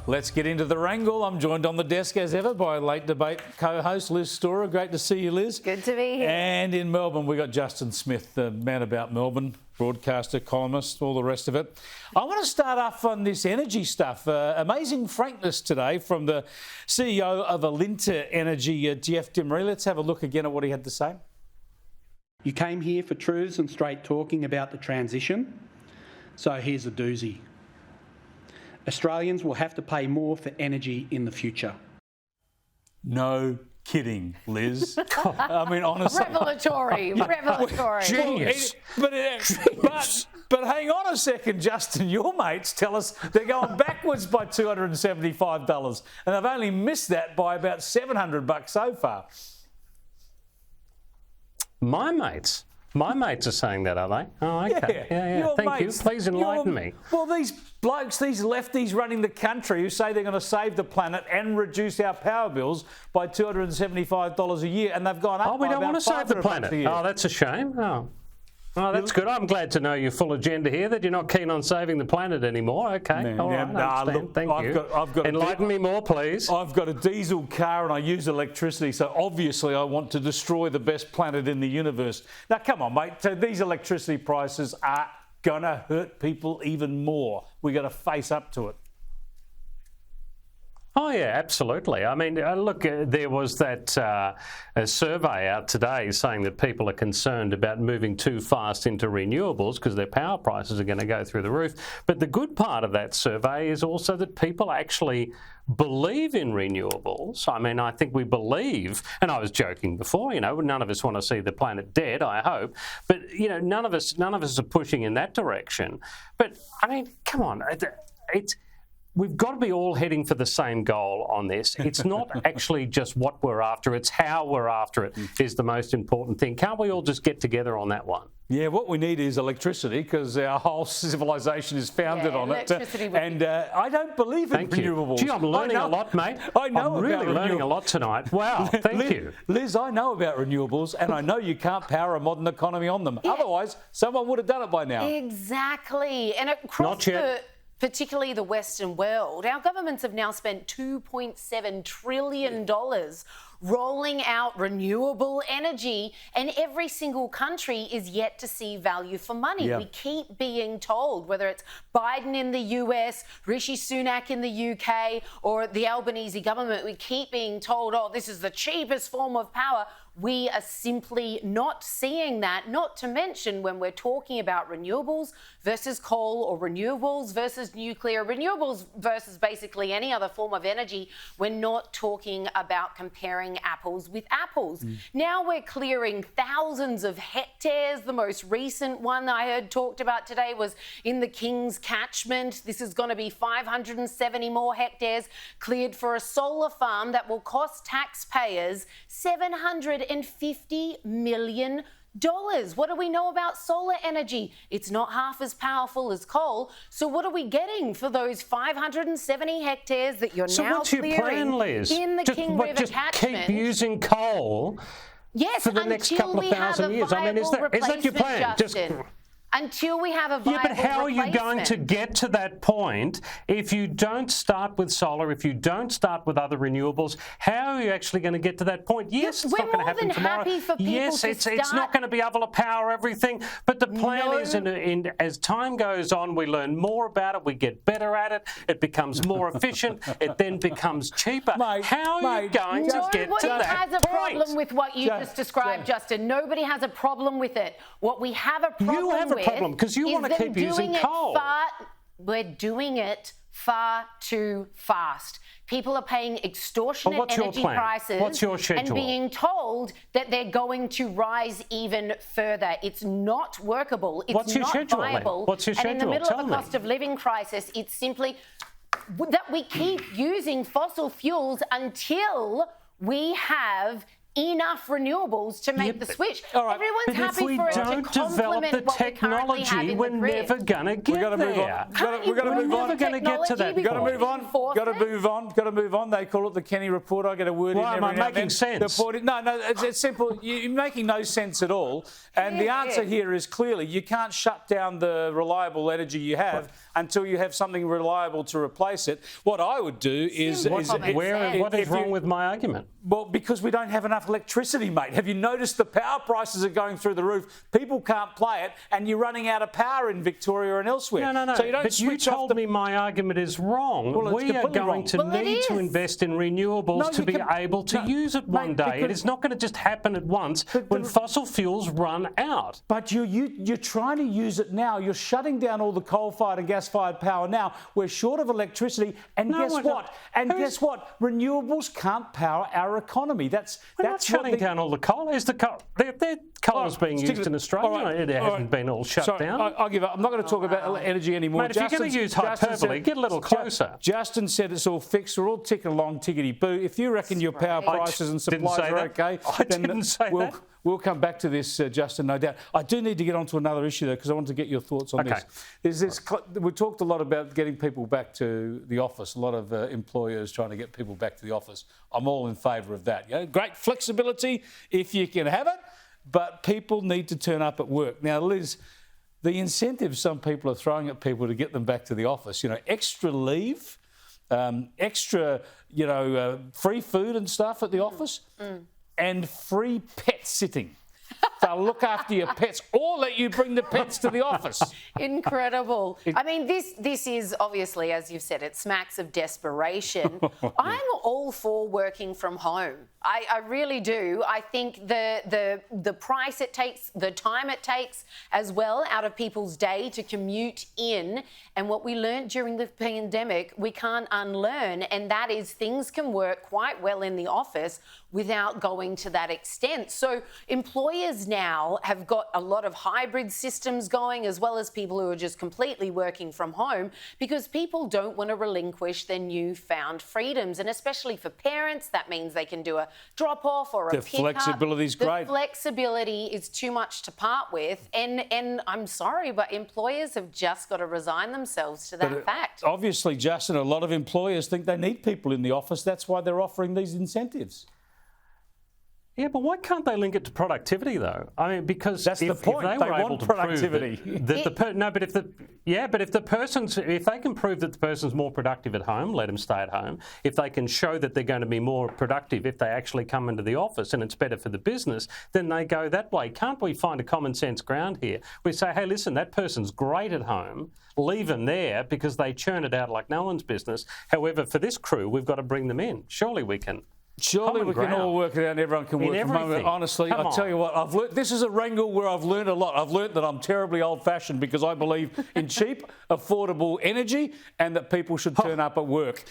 Let's get into the wrangle. I'm joined on the desk as ever by late debate co-host Liz Storer. Great to see you, Liz. Good to be here. And in Melbourne, we got Justin Smith, the man about Melbourne, broadcaster, columnist, all the rest of it. I want to start off on this energy stuff. Amazing frankness today from the CEO of Alinta Energy, Jeff Dimery. Let's have a look again at what he had to say. You came here for truths and straight talking about the transition. So here's a doozy. Australians will have to pay more for energy in the future. No kidding, Liz. I mean, honestly. Revelatory. Genius. But hang on a second, Justin. Your mates tell us they're going backwards by $275, and they've only missed that by about $700 so far. My mates are saying that, are they? Oh, okay. Yeah. Thank you. Please enlighten me. Well, these blokes, these lefties running the country who say they're going to save the planet and reduce our power bills by $275 a year, and they've gone up. Oh, we don't want to save the planet. Oh, that's a shame. Oh, that's good. I'm glad to know your full agenda here, that you're not keen on saving the planet anymore. Okay. All right. Look, thank you. Enlighten me more, please. I've got a diesel car and I use electricity, so obviously I want to destroy the best planet in the universe. Now, come on, mate. So these electricity prices are going to hurt people even more. We've got to face up to it. Oh, yeah, absolutely. I mean, look, there was that a survey out today saying that people are concerned about moving too fast into renewables because their power prices are going to go through the roof. But the good part of that survey is also that people actually believe in renewables. I mean, I think we believe, and I was joking before, none of us want to see the planet dead, I hope, but, none of us are pushing in that direction. But, I mean, come on, we've got to be all heading for the same goal on this. It's not actually just what we're after, it's how we're after it is the most important thing. Can't we all just get together on that one? Yeah, what we need is electricity because our whole civilization is founded on it. And I don't believe in renewables. Gee, I'm learning a lot, mate. I know I'm really learning a lot tonight. Wow, thank you. Liz, I know about renewables and I know you can't power a modern economy on them. Yeah. Otherwise, someone would have done it by now. Exactly. And across particularly the Western world, our governments have now spent $2.7 trillion rolling out renewable energy, and every single country is yet to see value for money. We keep being told, whether it's Biden in the US, Rishi Sunak in the UK, or the Albanese government, we keep being told, oh, this is the cheapest form of power. We are simply not seeing that, not to mention when we're talking about renewables versus coal or renewables versus nuclear, renewables versus basically any other form of energy, we're not talking about comparing apples with apples. Now we're clearing thousands of hectares. The most recent one I heard talked about today was in the King's catchment. This is going to be 570 more hectares cleared for a solar farm that will cost taxpayers $750 million. What do we know about solar energy? It's not half as powerful as coal. So what are we getting for those 570 hectares that you're now clearing in the King River catchment? Keep using coal for the next couple of thousand years. I mean, is that your plan? Until we have a viable but how are you going to get to that point if you don't start with solar, if you don't start with other renewables? How are you actually going to get to that point? Yes, it's not going to happen tomorrow. Yes, it's not going to be able to power everything. But the plan is, as time goes on, we learn more about it, we get better at it, it becomes more efficient, it then becomes cheaper. How are you going to get to that point? Nobody has a problem with what you just described, Justin. Nobody has a problem with it. What we have a problem with problem because you want to keep using coal. We're doing it far too fast. People are paying extortionate energy prices. What's your schedule? And being told that they're going to rise even further. It's not workable. It's not viable. What's your schedule? And in the middle of a cost of living crisis, it's simply that we keep using fossil fuels until we have enough renewables to make the switch. All right. Everyone's happy for it to If we don't develop the technology, we're never going to get there. We've got to move on. We're never going to get to that. Got to move on. Got to move on. Got to move on. They call it the Kenny Report. I get a word in every now and then. Am I making sense? No, it's simple. You're making no sense at all. And the answer here is clearly you can't shut down the reliable energy you have until you have something reliable to replace it. What I would do is... What is wrong with my argument? Well, because we don't have enough electricity, mate. Have you noticed the power prices are going through the roof? People can't play it, and you're running out of power in Victoria and elsewhere. No. So you don't but you told me my argument is wrong. Well, we are going to need to invest in renewables to be able to use it one day. It is not going to just happen at once when fossil fuels run out. But you're trying to use it now. You're shutting down all the coal-fired and gas-fired power now. We're short of electricity, and guess what? Guess what? Renewables can't power our economy. We're not shutting down all the coal. Is the coal? Their coal is being used in Australia. It hasn't been all shut down. I'll give up. I'm not going to talk about energy anymore. Mate, if you're going to use hyperbole, get a little closer. Justin said it's all fixed. We're all ticking along, tickety-boo. If you reckon your power prices and supplies are okay, then we'll come back to this, Justin, no doubt. I do need to get on to another issue, though, because I want to get your thoughts on this. We talked a lot about getting people back to the office, a lot of employers trying to get people back to the office. I'm all in favour of that. Great flexibility if you can have it, but people need to turn up at work. Now, Liz, the incentives some people are throwing at people to get them back to the office, extra leave, extra, free food and stuff at the office, and free pet sitting. They'll look after your pets or let you bring the pets to the office. Incredible. I mean, this is obviously, as you've said, it smacks of desperation. I'm all for working from home. I really do. I think the price it takes, the time it takes as well out of people's day to commute in, and what we learned during the pandemic, we can't unlearn, and that is things can work quite well in the office without going to that extent. So employers now have got a lot of hybrid systems going, as well as people who are just completely working from home, because people don't want to relinquish their newfound freedoms. And especially for parents, that means they can do a drop-off or a pickup. The flexibility is great. The flexibility is too much to part with. And I'm sorry, but employers have just got to resign themselves to that fact. Obviously, Justin, a lot of employers think they need people in the office. That's why they're offering these incentives. Yeah, but why can't they link it to productivity, though? I mean, because that's the point. They want productivity. If they can prove that the person's more productive at home, let them stay at home. If they can show that they're going to be more productive if they actually come into the office and it's better for the business, then they go that way. Can't we find a common sense ground here? We say, hey, listen, that person's great at home. Leave them there because they churn it out like no one's business. However, for this crew, we've got to bring them in. Surely we can. Surely we can all work it out and everyone can work from home. Honestly, I'll tell you what, this is a wrangle where I've learned a lot. I've learned that I'm terribly old-fashioned because I believe in cheap, affordable energy and that people should turn up at work.